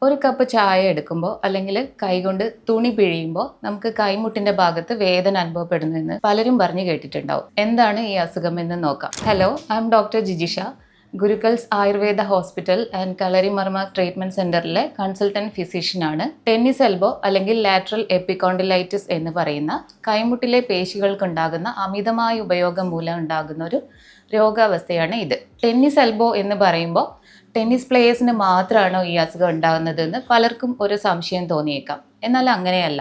ഒരു കപ്പ് ചായ എടുക്കുമ്പോൾ അല്ലെങ്കിൽ കൈകൊണ്ട് തുണി പിഴിയുമ്പോൾ നമുക്ക് കൈമുട്ടിന്റെ ഭാഗത്ത് വേദന അനുഭവപ്പെടുന്നതെന്ന് പലരും പറഞ്ഞു കേട്ടിട്ടുണ്ടാവും. എന്താണ് ഈ അസുഖം എന്ന് നോക്കാം. Hello, I am doctor Jijisha, Gurukkals Ayurveda hospital and Kalarimarma treatment സെന്ററിലെ കൺസൾട്ടന്റ് ഫിസിഷ്യനാണ്. ടെന്നീസ് എൽബോ അല്ലെങ്കിൽ ലാറ്ററൽ എപ്പിക്കോണ്ടിലൈറ്റിസ് എന്ന് പറയുന്ന കൈമുട്ടിലെ പേശികൾക്കുണ്ടാകുന്ന അമിതമായ ഉപയോഗം മൂലം ഉണ്ടാകുന്ന ഒരു രോഗാവസ്ഥയാണ് ഇത്. ടെന്നീസ് എൽബോ എന്ന് പറയുമ്പോൾ ടെന്നീസ് പ്ലേയേഴ്സിന് മാത്രമാണോ ഈ അസുഖം ഉണ്ടാകുന്നതെന്ന് പലർക്കും ഒരു സംശയം തോന്നിയേക്കാം. എന്നാൽ അങ്ങനെയല്ല.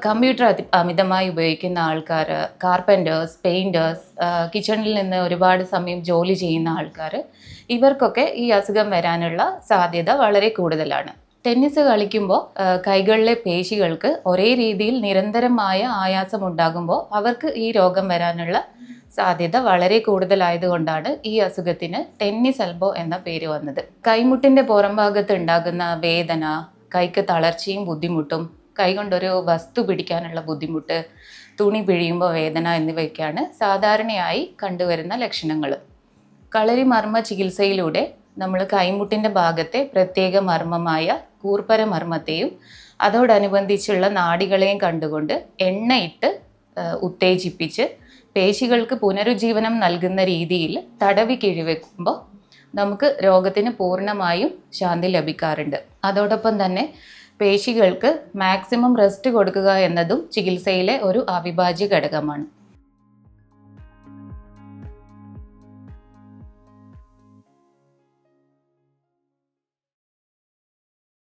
കമ്പ്യൂട്ടർ അമിതമായി ഉപയോഗിക്കുന്ന ആൾക്കാർ, കാർപ്പൻറ്റേഴ്സ്, പെയിൻറ്റേഴ്സ്, കിച്ചണിൽ നിന്ന് ഒരുപാട് സമയം ജോലി ചെയ്യുന്ന ആൾക്കാർ, ഇവർക്കൊക്കെ ഈ അസുഖം വരാനുള്ള സാധ്യത വളരെ കൂടുതലാണ്. ടെന്നീസ് കളിക്കുമ്പോൾ കൈകളിലെ പേശികൾക്ക് ഒരേ രീതിയിൽ നിരന്തരമായ ആയാസം ഉണ്ടാകുമ്പോൾ അവർക്ക് ഈ രോഗം വരാനുള്ള സാധ്യത വളരെ കൂടുതലായതുകൊണ്ടാണ് ഈ അസുഖത്തിന് ടെന്നീസ് എൽബോ എന്ന പേര് വന്നത്. കൈമുട്ടിൻ്റെ പുറം ഭാഗത്ത് ഉണ്ടാകുന്ന വേദന, കൈക്ക് തളർച്ചയും ബുദ്ധിമുട്ടും, കൈകൊണ്ടൊരു വസ്തു പിടിക്കാനുള്ള ബുദ്ധിമുട്ട്, തുണി പിഴിയുമ്പോൾ വേദന എന്നിവയൊക്കെയാണ് സാധാരണയായി കണ്ടുവരുന്ന ലക്ഷണങ്ങൾ. കളരി മർമ്മ ചികിത്സയിലൂടെ നമ്മൾ കൈമുട്ടിൻ്റെ ഭാഗത്തെ പ്രത്യേക മർമ്മമായ കൂർപ്പര മർമ്മത്തെയും അതോടനുബന്ധിച്ചുള്ള നാഡികളെയും കണ്ടുകൊണ്ട് എണ്ണയിട്ട് ഉത്തേജിപ്പിച്ച് പേശികൾക്ക് പുനരുജ്ജീവനം നൽകുന്ന രീതിയിൽ തടവി കിഴിവെക്കുമ്പോൾ നമുക്ക് രോഗത്തിന് പൂർണ്ണമായും ശാന്തി ലഭിക്കാറുണ്ട്. അതോടൊപ്പം തന്നെ പേശികൾക്ക് മാക്സിമം റെസ്റ്റ് കൊടുക്കുക എന്നതും ചികിത്സയിലെ ഒരു അവിഭാജ്യ ഘടകമാണ്.